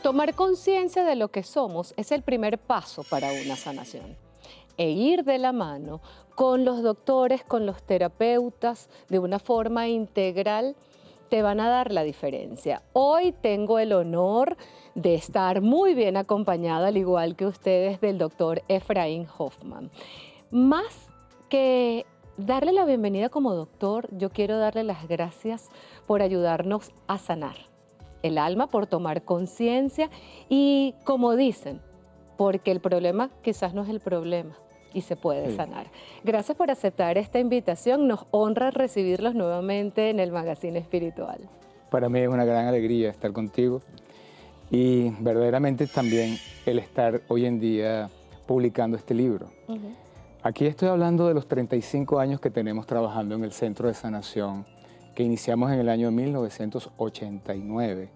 Tomar conciencia de lo que somos es el primer paso para una sanación. E ir de la mano con los doctores, con los terapeutas, de una forma integral, te van a dar la diferencia. Hoy tengo el honor de estar muy bien acompañada, al igual que ustedes, del doctor Efraín Hoffman. Más que darle la bienvenida como doctor, yo quiero darle las gracias por ayudarnos a sanar el alma, por tomar conciencia y, como dicen, porque el problema quizás no es el problema y se puede sanar. Gracias por aceptar esta invitación. Nos honra recibirlos nuevamente en el Magazine Espiritual. Para mí es una gran alegría estar contigo y verdaderamente también el estar hoy en día publicando este libro. Aquí estoy hablando de los 35 años que tenemos trabajando en el Centro de Sanación, que iniciamos en el año 1989.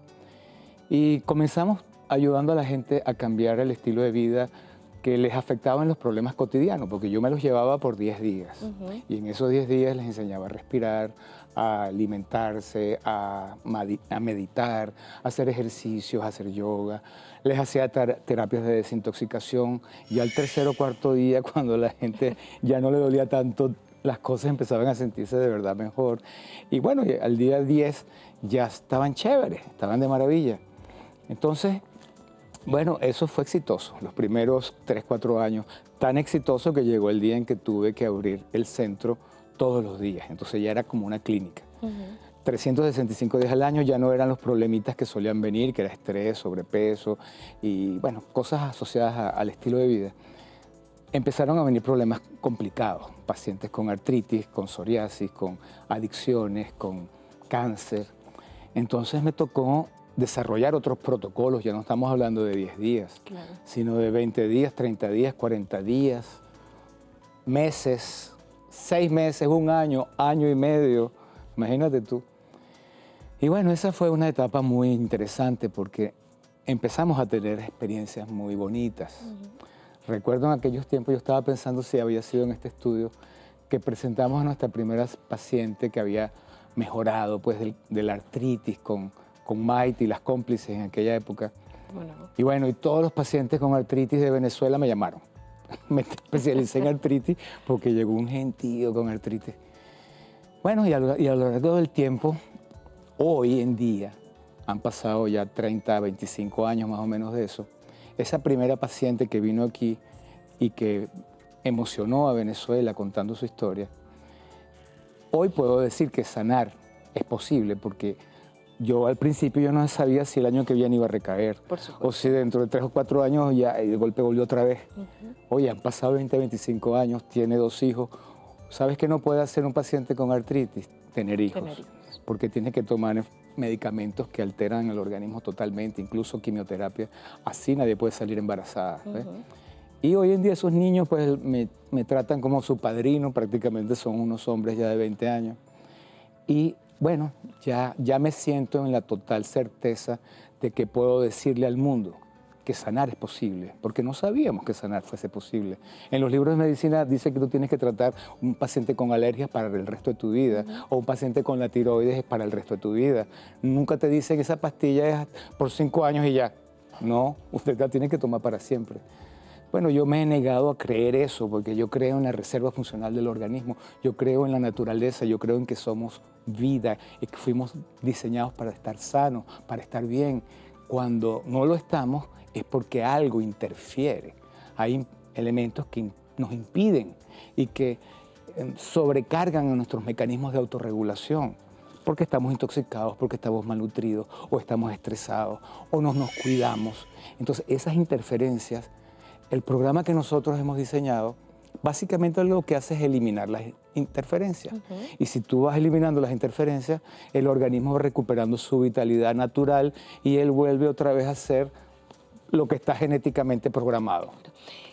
Y comenzamos ayudando a la gente a cambiar el estilo de vida que les afectaban los problemas cotidianos, porque yo me los llevaba por 10 días. Y en esos 10 días les enseñaba a respirar, a alimentarse, a meditar, a hacer ejercicios, a hacer yoga. Les hacía terapias de desintoxicación. Y al tercer o cuarto día, cuando la gente ya no le dolía tanto, las cosas empezaban a sentirse de verdad mejor. Y bueno, al día 10 ya estaban chéveres, estaban de maravilla. Entonces, bueno, eso fue exitoso, los primeros 3, 4 años, tan exitoso que llegó el día en que tuve que abrir el centro todos los días. Entonces ya era como una clínica. 365 días al año ya no eran los problemitas que solían venir, que era estrés, sobrepeso y, bueno, cosas asociadas al estilo de vida. Empezaron a venir problemas complicados, pacientes con artritis, con psoriasis, con adicciones, con cáncer. Entonces me tocó desarrollar otros protocolos, ya no estamos hablando de 10 días, sino de 20 días, 30 días, 40 días, meses, 6 meses, 1 año, año y medio, imagínate tú. Y bueno, esa fue una etapa muy interesante porque empezamos a tener experiencias muy bonitas. Recuerdo en aquellos tiempos, yo estaba pensando si había sido en este estudio que presentamos a nuestra primera paciente que había mejorado pues, de la artritis con Maite y las cómplices en aquella época. Y bueno, y todos los pacientes con artritis de Venezuela me llamaron. Me especialicé en artritis porque llegó un gentío con artritis. Bueno, y a lo largo del tiempo, hoy en día, han pasado ya 30, 25 años más o menos de eso, esa primera paciente que vino aquí y que emocionó a Venezuela contando su historia, hoy puedo decir que sanar es posible porque yo al principio yo no sabía si el año que viene iba a recaer o si dentro de 3 o 4 años ya el golpe volvió otra vez. Oye, han pasado 20, 25 años, tiene 2 hijos. ¿Sabes qué no puede hacer un paciente con artritis? Tener hijos. Porque tiene que tomar medicamentos que alteran el organismo totalmente, incluso quimioterapia. Así nadie puede salir embarazada. Y hoy en día esos niños pues me tratan como su padrino, prácticamente son unos hombres ya de 20 años. Y bueno, ya me siento en la total certeza de que puedo decirle al mundo que sanar es posible, porque no sabíamos que sanar fuese posible. En los libros de medicina dice que tú tienes que tratar un paciente con alergias para el resto de tu vida, o un paciente con la tiroides para el resto de tu vida. Nunca te dicen esa pastilla es por 5 años y ya. No, usted la tiene que tomar para siempre. Bueno, yo me he negado a creer eso, porque yo creo en la reserva funcional del organismo, yo creo en la naturaleza, yo creo en que somos vida y que fuimos diseñados para estar sanos, para estar bien. Cuando no lo estamos es porque algo interfiere. Hay elementos que nos impiden y que sobrecargan a nuestros mecanismos de autorregulación, porque estamos intoxicados, porque estamos malnutridos, o estamos estresados, o no nos cuidamos. Entonces, esas interferencias, el programa que nosotros hemos diseñado, básicamente lo que hace es eliminar las interferencias. Y si tú vas eliminando las interferencias, el organismo va recuperando su vitalidad natural y él vuelve otra vez a ser lo que está genéticamente programado.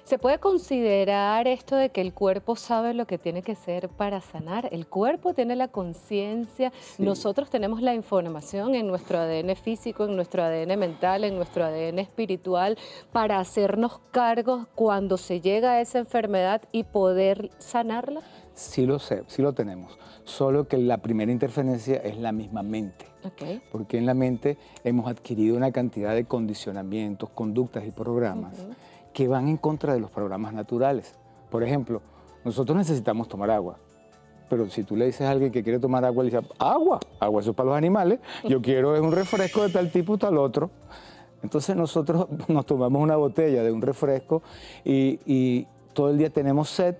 ¿Se puede considerar esto de que el cuerpo sabe lo que tiene que hacer para sanar? El cuerpo tiene la conciencia, nosotros tenemos la información en nuestro ADN físico, en nuestro ADN mental, en nuestro ADN espiritual, para hacernos cargos cuando se llega a esa enfermedad y poder sanarla. Sí lo sé, sí lo tenemos, solo que la primera interferencia es la misma mente. Ok. Porque en la mente hemos adquirido una cantidad de condicionamientos, conductas y programas que van en contra de los programas naturales. Por ejemplo, nosotros necesitamos tomar agua. Pero si tú le dices a alguien que quiere tomar agua, le dices, agua, eso es para los animales, yo quiero es un refresco de tal tipo, tal otro. Entonces nosotros nos tomamos una botella de un refresco y todo el día tenemos sed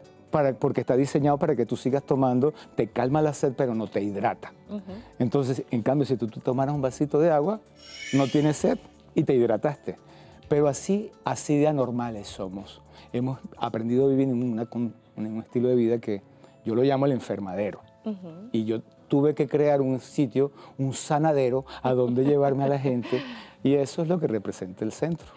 porque está diseñado para que tú sigas tomando, te calma la sed, pero no te hidrata. Entonces, en cambio, si tú tomaras un vasito de agua, no tienes sed y te hidrataste. Pero así de anormales somos. Hemos aprendido a vivir en un estilo de vida que yo lo llamo el enfermadero. Y yo tuve que crear un sitio, un sanadero, a donde llevarme a la gente. Y eso es lo que representa el centro.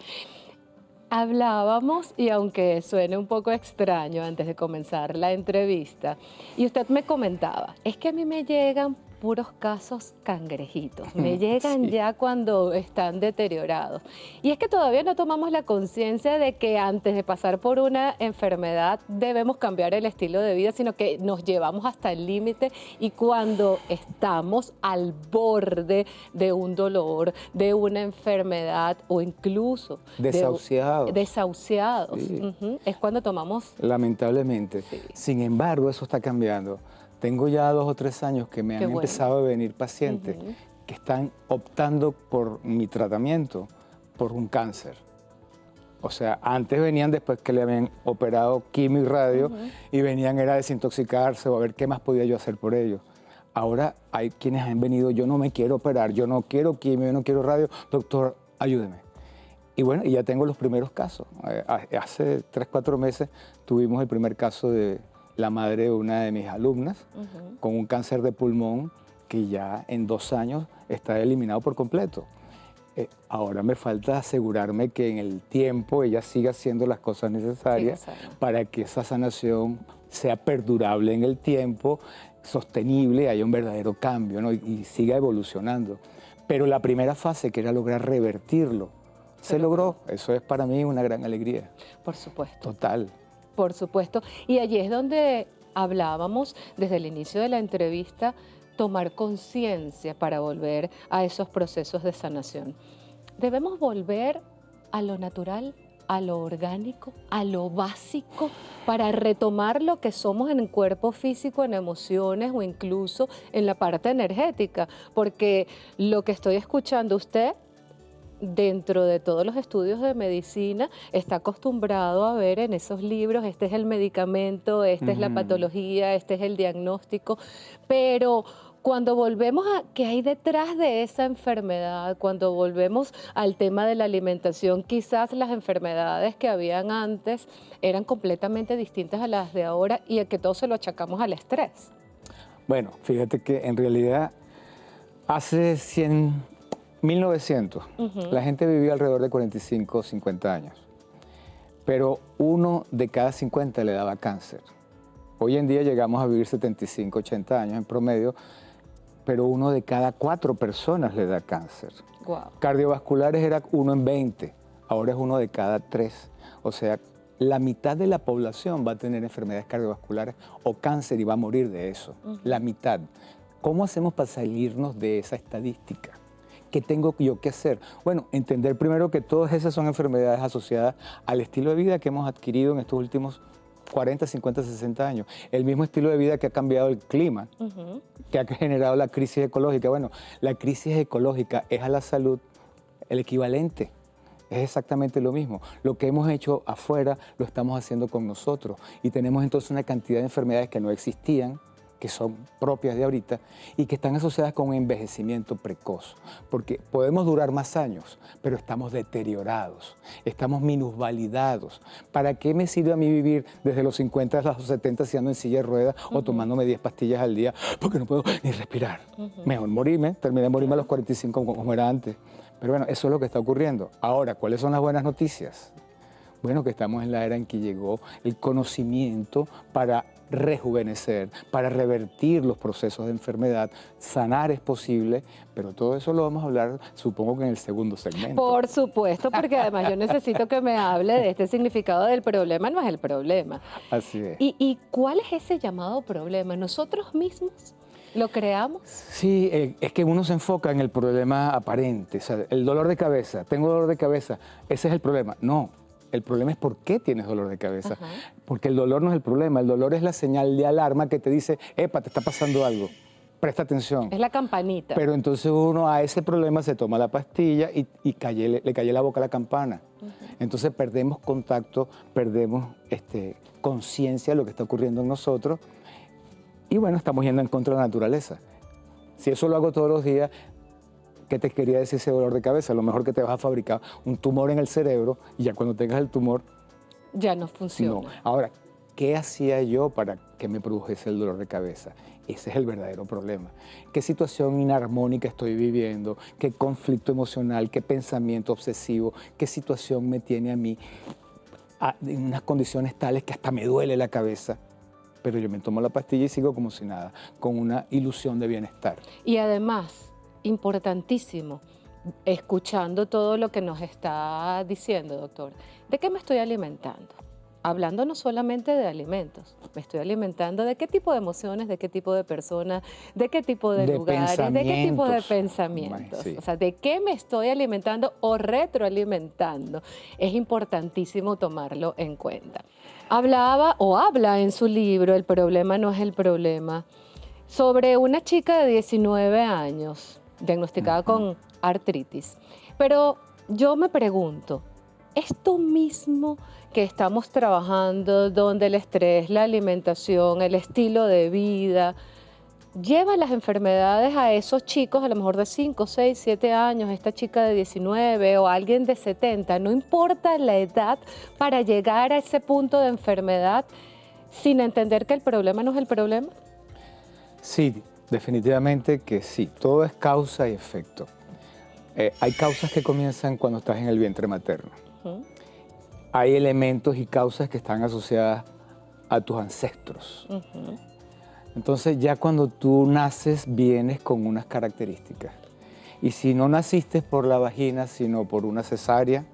Hablábamos, y aunque suene un poco extraño antes de comenzar la entrevista, y usted me comentaba, es que a mí me llegan puros casos cangrejitos, me llegan Sí. ya cuando están deteriorados. Y es que todavía no tomamos la conciencia de que antes de pasar por una enfermedad debemos cambiar el estilo de vida, sino que nos llevamos hasta el límite y cuando estamos al borde de un dolor, de una enfermedad o incluso Desahuciados. desahuciados, Sí. es cuando tomamos... Lamentablemente. Sí. Sin embargo, eso está cambiando. Tengo ya 2 o 3 años que me han bueno. empezado a venir pacientes que están optando por mi tratamiento, por un cáncer. O sea, antes venían después que le habían operado quimio y radio y venían era a desintoxicarse o a ver qué más podía yo hacer por ellos. Ahora hay quienes han venido, yo no me quiero operar, yo no quiero quimio, yo no quiero radio, doctor, ayúdeme. Y bueno, y ya tengo los primeros casos. Hace 3, 4 meses tuvimos el primer caso de la madre de una de mis alumnas con un cáncer de pulmón que ya en 2 años está eliminado por completo. Ahora me falta asegurarme que en el tiempo ella siga haciendo las cosas necesarias para que esa sanación sea perdurable en el tiempo, sostenible, haya un verdadero cambio, ¿no? y siga evolucionando. Pero la primera fase, que era lograr revertirlo, se logró. Eso es para mí una gran alegría. Por supuesto. Total. Por supuesto. Y allí es donde hablábamos desde el inicio de la entrevista, tomar conciencia para volver a esos procesos de sanación. Debemos volver a lo natural, a lo orgánico, a lo básico, para retomar lo que somos en el cuerpo físico, en emociones o incluso en la parte energética. Porque lo que estoy escuchando usted, dentro de todos los estudios de medicina, está acostumbrado a ver en esos libros, este es el medicamento, esta es la patología, este es el diagnóstico, pero cuando volvemos a qué hay detrás de esa enfermedad, cuando volvemos al tema de la alimentación, quizás las enfermedades que habían antes eran completamente distintas a las de ahora y a que todo se lo achacamos al estrés. Bueno, fíjate que en realidad hace 1900, la gente vivía alrededor de 45 o 50 años, pero 1 de cada 50 le daba cáncer. Hoy en día llegamos a vivir 75, 80 años en promedio, pero 1 de cada 4 personas le da cáncer. Wow. Cardiovasculares era 1 en 20, ahora es 1 de cada 3. O sea, la mitad de la población va a tener enfermedades cardiovasculares o cáncer y va a morir de eso. La mitad. ¿Cómo hacemos para salirnos de esa estadística? ¿Qué tengo yo que hacer? Bueno, entender primero que todas esas son enfermedades asociadas al estilo de vida que hemos adquirido en estos últimos 40, 50, 60 años. El mismo estilo de vida que ha cambiado el clima, que ha generado la crisis ecológica. Bueno, la crisis ecológica es a la salud el equivalente. Es exactamente lo mismo. Lo que hemos hecho afuera lo estamos haciendo con nosotros. Y tenemos entonces una cantidad de enfermedades que no existían, que son propias de ahorita y que están asociadas con un envejecimiento precoz. Porque podemos durar más años, pero estamos deteriorados, estamos minusvalidados. ¿Para qué me sirve a mí vivir desde los 50 a los 70 si ando en silla de ruedas o tomándome 10 pastillas al día? Porque no puedo ni respirar. Mejor morirme, terminé de morirme a los 45 como era antes. Pero bueno, eso es lo que está ocurriendo. Ahora, ¿cuáles son las buenas noticias? Bueno, que estamos en la era en que llegó el conocimiento para rejuvenecer, para revertir los procesos de enfermedad, sanar es posible, pero todo eso lo vamos a hablar, supongo que en el segundo segmento. Por supuesto, porque además yo necesito que me hable de este significado del problema, no es el problema. Así es. ¿Y cuál es ese llamado problema? ¿Nosotros mismos ¿Lo creamos? Sí, es que uno se enfoca en el problema aparente, o sea, el dolor de cabeza, tengo dolor de cabeza, ese es el problema. No, el problema es por qué tienes dolor de cabeza, Ajá. porque el dolor no es el problema, el dolor es la señal de alarma que te dice, epa, te está pasando algo, presta atención. Es la campanita. Pero entonces uno a ese problema se toma la pastilla y le cae la boca a la campana. Entonces perdemos contacto, perdemos conciencia de lo que está ocurriendo en nosotros y bueno, estamos yendo en contra de la naturaleza. Si eso lo hago todos los días, ¿qué te quería decir ese dolor de cabeza? A lo mejor que te vas a fabricar un tumor en el cerebro y ya cuando tengas el tumor... Ya no funciona. No. Ahora, ¿qué hacía yo para que me produjese el dolor de cabeza? Ese es el verdadero problema. ¿Qué situación inarmónica estoy viviendo? ¿Qué conflicto emocional? ¿Qué pensamiento obsesivo? ¿Qué situación me tiene a mí en unas condiciones tales que hasta me duele la cabeza? Pero yo me tomo la pastilla y sigo como si nada, con una ilusión de bienestar. Y además, importantísimo, escuchando todo lo que nos está diciendo, doctor, ¿de qué me estoy alimentando? Hablando no solamente de alimentos, me estoy alimentando de qué tipo de emociones, de qué tipo de personas, de qué tipo de lugares, de qué tipo de pensamientos. Sí. O sea, de qué me estoy alimentando o retroalimentando. Es importantísimo tomarlo en cuenta. Hablaba o habla en su libro, El problema no es el problema, sobre una chica de 19 años diagnosticada con artritis. Pero yo me pregunto, esto mismo que estamos trabajando, donde el estrés, la alimentación, el estilo de vida, lleva las enfermedades a esos chicos, a lo mejor de 5, 6, 7 años, esta chica de 19 o alguien de 70, no importa la edad para llegar a ese punto de enfermedad sin entender que el problema no es el problema? Sí, definitivamente que sí. Todo es causa y efecto. Hay causas que comienzan cuando estás en el vientre materno. Hay elementos y causas que están asociadas a tus ancestros. Entonces ya cuando tú naces vienes con unas características. Y si no naciste por la vagina, sino por una cesárea,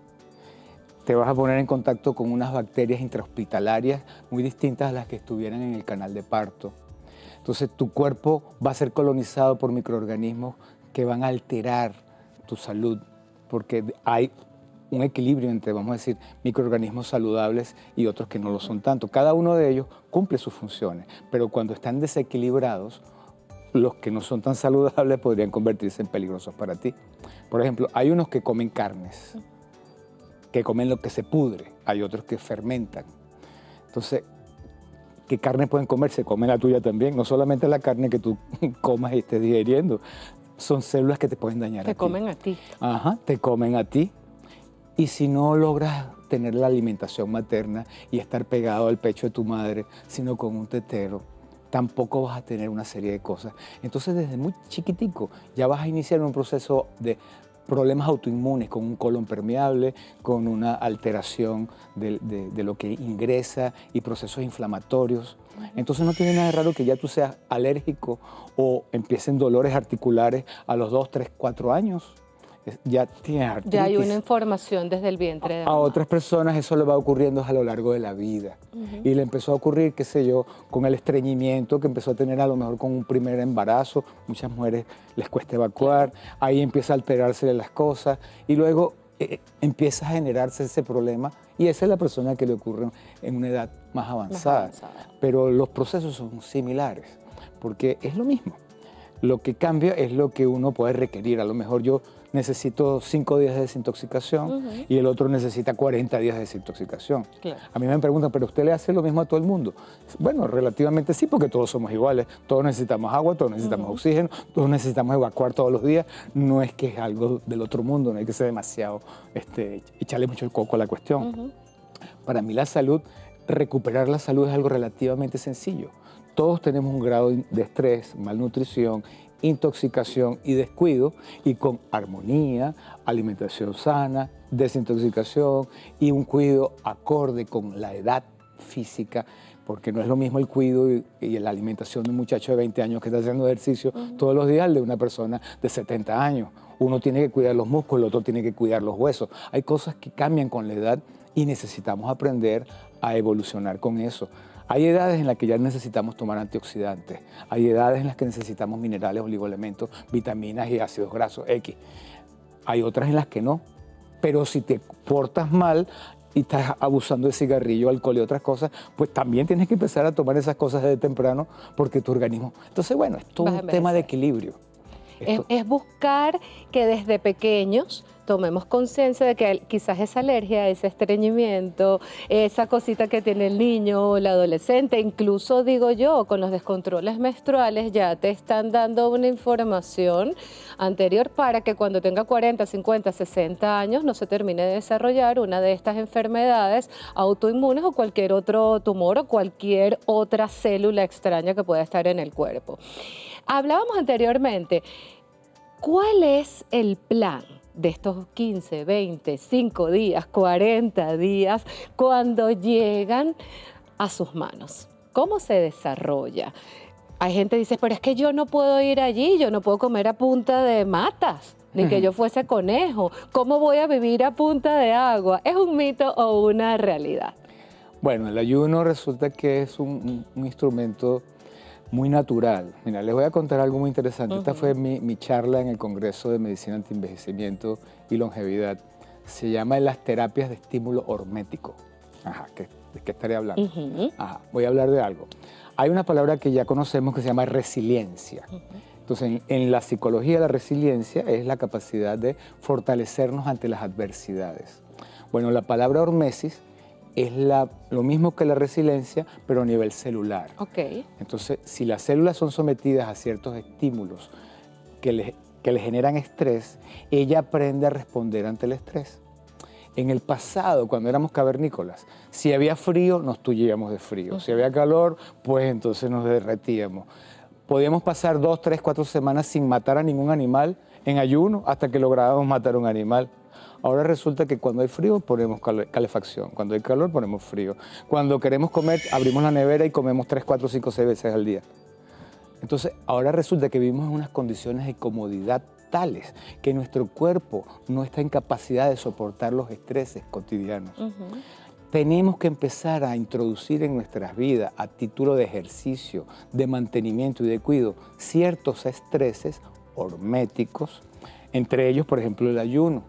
te vas a poner en contacto con unas bacterias intrahospitalarias muy distintas a las que estuvieran en el canal de parto. Entonces tu cuerpo va a ser colonizado por microorganismos que van a alterar tu salud, porque hay un equilibrio entre, vamos a decir, microorganismos saludables y otros que no lo son tanto. Cada uno de ellos cumple sus funciones, pero cuando están desequilibrados, los que no son tan saludables podrían convertirse en peligrosos para ti. Por ejemplo, hay unos que comen carnes, que comen lo que se pudre, hay otros que fermentan. Entonces, ¿qué carne pueden comer? Se come la tuya también, no solamente la carne que tú comas y estés digeriendo, son células que te pueden dañar a ti. Te comen a ti. Ajá, te comen a ti. Y si no logras tener la alimentación materna y estar pegado al pecho de tu madre, sino con un tetero, tampoco vas a tener una serie de cosas. Entonces, desde muy chiquitico ya vas a iniciar un proceso de problemas autoinmunes, con un colon permeable, con una alteración de lo que ingresa y procesos inflamatorios. Entonces no tiene nada de raro que ya tú seas alérgico o empiecen dolores articulares a los 2, 3, 4 años. Ya tienes artritis. Ya hay una información desde el vientre de A mamá. otras personas eso le va ocurriendo a lo largo de la vida. Y le empezó a ocurrir, qué sé yo, con el estreñimiento que empezó a tener a lo mejor con un primer embarazo. Muchas mujeres les cuesta evacuar, ahí empieza a alterarse las cosas y luego empieza a generarse ese problema y esa es la persona que le ocurre en una edad más avanzada. Pero los procesos son similares porque es lo mismo. Lo que cambia es lo que uno puede requerir. A lo mejor yo necesito 5 días de desintoxicación y el otro necesita 40 días de desintoxicación. Claro. A mí me preguntan, ¿pero usted le hace lo mismo a todo el mundo? Bueno, relativamente sí, porque todos somos iguales. Todos necesitamos agua, todos necesitamos oxígeno, todos necesitamos evacuar todos los días. No es que es algo del otro mundo, no hay que ser demasiado, echarle mucho el coco a la cuestión. Para mí la salud, recuperar la salud es algo relativamente sencillo. Todos tenemos un grado de estrés, malnutrición, intoxicación y descuido, y con armonía, alimentación sana, desintoxicación y un cuidado acorde con la edad física, porque no es lo mismo el cuidado y la alimentación de un muchacho de 20 años que está haciendo ejercicio todos los días al de una persona de 70 años. Uno tiene que cuidar los músculos, el otro tiene que cuidar los huesos. Hay cosas que cambian con la edad y necesitamos aprender a evolucionar con eso. Hay edades en las que ya necesitamos tomar antioxidantes, hay edades en las que necesitamos minerales, oligoelementos, vitaminas y ácidos grasos X. Hay otras en las que no, pero si te portas mal y estás abusando de cigarrillo, alcohol y otras cosas, pues también tienes que empezar a tomar esas cosas desde temprano porque tu organismo... Entonces, bueno, es todo un tema de equilibrio. Es buscar que desde pequeños tomemos conciencia de que quizás esa alergia, ese estreñimiento, esa cosita que tiene el niño o el adolescente, incluso digo yo, con los descontroles menstruales ya te están dando una información anterior para que cuando tenga 40, 50, 60 años no se termine de desarrollar una de estas enfermedades autoinmunes o cualquier otro tumor o cualquier otra célula extraña que pueda estar en el cuerpo. Hablábamos anteriormente, ¿cuál es el plan de estos 15, 20, 5 días, 40 días cuando llegan a sus manos? ¿Cómo se desarrolla? Hay gente que dice, pero es que yo no puedo ir allí, yo no puedo comer a punta de matas, ni que yo fuese conejo. ¿Cómo voy a vivir a punta de agua? ¿Es un mito o una realidad? Bueno, el ayuno resulta que es un instrumento muy natural. Mira, les voy a contar algo muy interesante. Esta fue mi charla en el Congreso de Medicina Antienvejecimiento y Longevidad. Se llama las terapias de estímulo hormético. Ajá, ¿de qué estaré hablando? Ajá, voy a hablar de algo. Hay una palabra que ya conocemos que se llama resiliencia. Entonces, en la psicología, la resiliencia es la capacidad de fortalecernos ante las adversidades. Bueno, la palabra hormesis es lo mismo que la resiliencia, pero a nivel celular. Okay. Entonces, si las células son sometidas a ciertos estímulos que le generan estrés, ella aprende a responder ante el estrés. En el pasado, cuando éramos cavernícolas, si había frío, nos tullíamos de frío. Si había calor, pues entonces nos derretíamos. Podíamos pasar 2, 3, 4 semanas sin matar a ningún animal en ayuno hasta que lográbamos matar a un animal. Ahora resulta que cuando hay frío ponemos calefacción, cuando hay calor ponemos frío. Cuando queremos comer abrimos la nevera y comemos 3, 4, 5, 6 veces al día. Entonces ahora resulta que vivimos en unas condiciones de comodidad tales que nuestro cuerpo no está en capacidad de soportar los estreses cotidianos. Tenemos que empezar a introducir en nuestras vidas a título de ejercicio, de mantenimiento y de cuidado ciertos estreses horméticos, entre ellos por ejemplo el ayuno.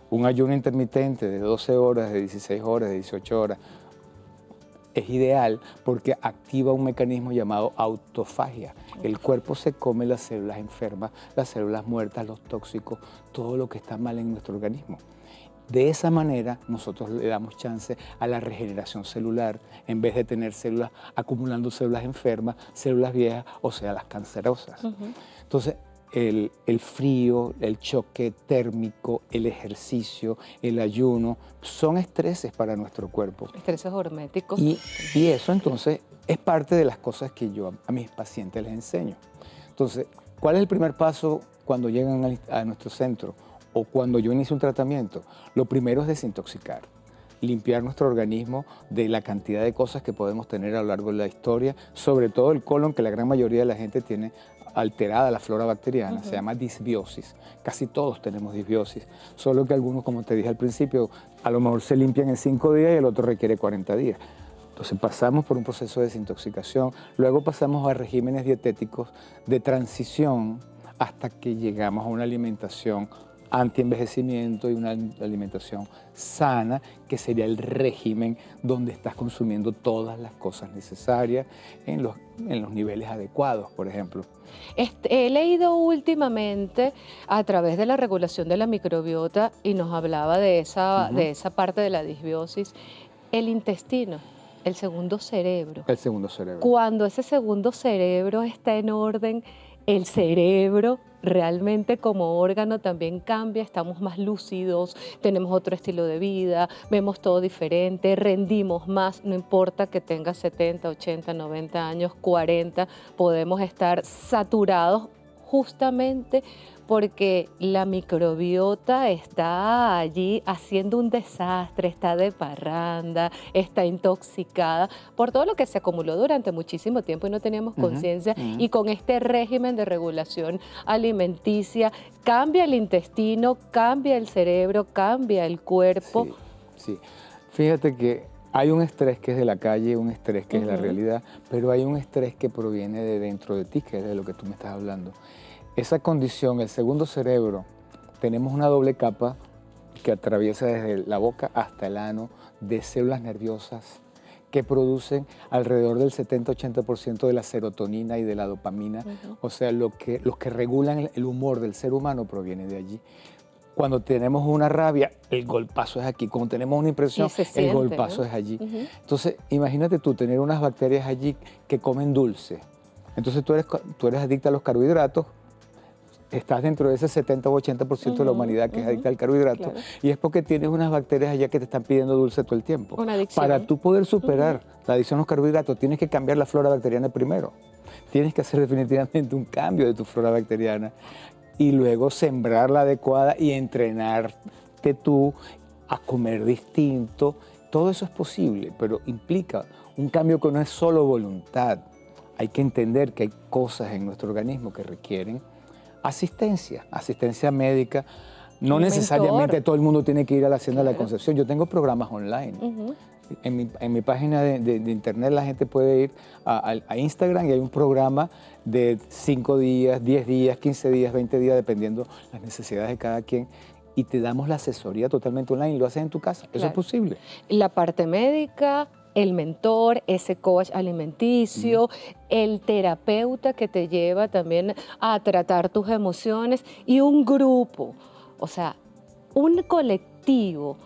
Un ayuno intermitente de 12 horas, de 16 horas, de 18 horas, es ideal porque activa un mecanismo llamado autofagia. El cuerpo se come las células enfermas, las células muertas, los tóxicos, todo lo que está mal en nuestro organismo. De esa manera nosotros le damos chance a la regeneración celular en vez de tener células acumulando células enfermas, células viejas, o sea, las cancerosas. Entonces, el frío, el choque térmico, el ejercicio, el ayuno, son estreses para nuestro cuerpo. Estreses horméticos. Y eso entonces es parte de las cosas que yo a mis pacientes les enseño. Entonces, ¿cuál es el primer paso cuando llegan a nuestro centro o cuando yo inicio un tratamiento? Lo primero es desintoxicar, limpiar nuestro organismo de la cantidad de cosas que podemos tener a lo largo de la historia, sobre todo el colon, que la gran mayoría de la gente tiene alterada la flora bacteriana, se llama disbiosis. Casi todos tenemos disbiosis, solo que algunos, como te dije al principio, a lo mejor se limpian en 5 días y el otro requiere 40 días. Entonces pasamos por un proceso de desintoxicación, luego pasamos a regímenes dietéticos de transición hasta que llegamos a una alimentación antienvejecimiento y una alimentación sana, que sería el régimen donde estás consumiendo todas las cosas necesarias en los niveles adecuados, por ejemplo. He leído últimamente a través de la regulación de la microbiota y nos hablaba de esa parte de la disbiosis, el intestino, el segundo cerebro. El segundo cerebro. Cuando ese segundo cerebro está en orden, el cerebro realmente como órgano también cambia, estamos más lúcidos, tenemos otro estilo de vida, vemos todo diferente, rendimos más, no importa que tengas 70, 80, 90 años, 40, podemos estar saturados justamente porque la microbiota está allí haciendo un desastre, está de parranda, está intoxicada por todo lo que se acumuló durante muchísimo tiempo y no teníamos conciencia. Y con este régimen de regulación alimenticia cambia el intestino, cambia el cerebro, cambia el cuerpo. Sí, sí. Fíjate que Hay un estrés que es de la calle, un estrés que es de la realidad, pero hay un estrés que proviene de dentro de ti, que es de lo que tú me estás hablando. Esa condición, el segundo cerebro, tenemos una doble capa que atraviesa desde la boca hasta el ano de células nerviosas que producen alrededor del 70-80% de la serotonina y de la dopamina. O sea, los que regulan el humor del ser humano proviene de allí. Cuando tenemos una rabia, el golpazo es aquí. Cuando tenemos una impresión, el golpazo es allí. Entonces, imagínate tú tener unas bacterias allí que comen dulce. Entonces, tú eres adicta a los carbohidratos, estás dentro de ese 70 o 80% de la humanidad que es adicta al carbohidrato, y es porque tienes unas bacterias allá que te están pidiendo dulce todo el tiempo. Una adicción. Para tú poder superar la adicción a los carbohidratos, tienes que cambiar la flora bacteriana primero. Tienes que hacer definitivamente un cambio de tu flora bacteriana y luego sembrarla adecuada y entrenarte tú a comer distinto. Todo eso es posible, pero implica un cambio que no es solo voluntad. Hay que entender que hay cosas en nuestro organismo que requieren asistencia médica. No necesariamente todo el mundo tiene que ir a la Hacienda de la Concepción. Yo tengo programas online. En mi página de internet la gente puede ir a Instagram y hay un programa de 5 días, 10 días, 15 días, 20 días, dependiendo las necesidades de cada quien. Y te damos la asesoría totalmente online y lo haces en tu casa. Eso es posible. La parte médica, el mentor, ese coach alimenticio, el terapeuta que te lleva también a tratar tus emociones y un grupo, o sea, un colectivo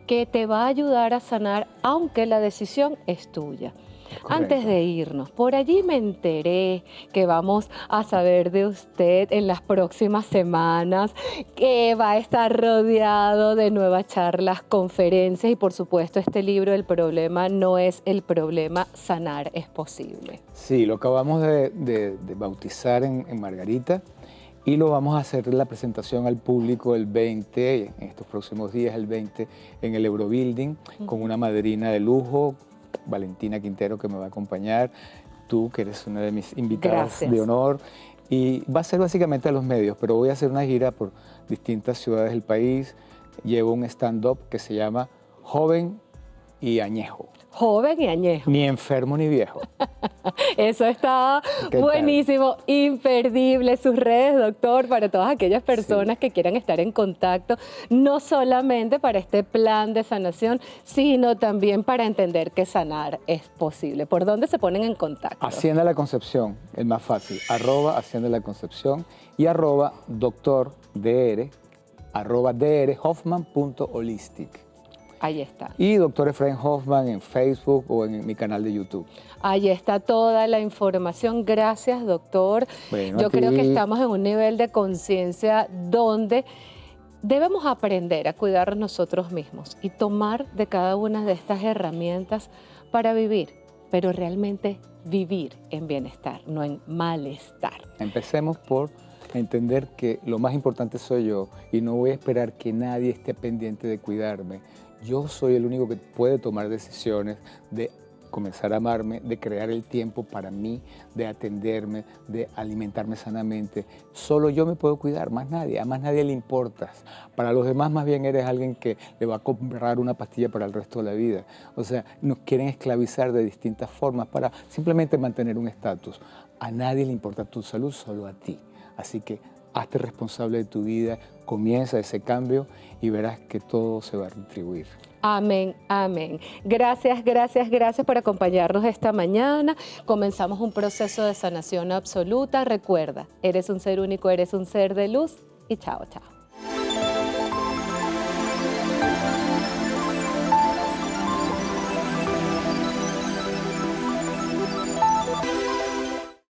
que te va a ayudar a sanar, aunque la decisión es tuya. Correcto. Antes de irnos, por allí me enteré que vamos a saber de usted en las próximas semanas, que va a estar rodeado de nuevas charlas, conferencias y por supuesto este libro, El problema no es el problema, sanar es posible. Sí, lo acabamos de bautizar en Margarita y lo vamos a hacer la presentación al público el 20, en estos próximos días, el 20, en el Eurobuilding, con una madrina de lujo, Valentina Quintero, que me va a acompañar, tú que eres una de mis invitadas de honor, y va a ser básicamente a los medios, pero voy a hacer una gira por distintas ciudades del país. Llevo un stand-up que se llama Joven y Añejo. Joven y añejo. Ni enfermo ni viejo. Eso está buenísimo, imperdible. Sus redes, doctor, para todas aquellas personas que quieran estar en contacto, no solamente para este plan de sanación, sino también para entender que sanar es posible. ¿Por dónde se ponen en contacto? Hacienda La Concepción, el más fácil, @Hacienda La Concepción y @doctordr, @drhoffman.holistic. Ahí está. Y Dr. Efraín Hoffman en Facebook o en mi canal de YouTube. Ahí está toda la información. Gracias, doctor. Bueno, yo creo que estamos en un nivel de conciencia donde debemos aprender a cuidar nosotros mismos y tomar de cada una de estas herramientas para vivir, pero realmente vivir en bienestar, no en malestar. Empecemos por entender que lo más importante soy yo y no voy a esperar que nadie esté pendiente de cuidarme. Yo soy el único que puede tomar decisiones de comenzar a amarme, de crear el tiempo para mí, de atenderme, de alimentarme sanamente. Solo yo me puedo cuidar, más nadie, a más nadie le importas. Para los demás más bien eres alguien que le va a comprar una pastilla para el resto de la vida. O sea, nos quieren esclavizar de distintas formas para simplemente mantener un estatus. A nadie le importa tu salud, solo a ti. Así que hazte responsable de tu vida, comienza ese cambio y verás que todo se va a retribuir. Amén, amén. Gracias, gracias, gracias por acompañarnos esta mañana. Comenzamos un proceso de sanación absoluta. Recuerda, eres un ser único, eres un ser de luz y chao, chao.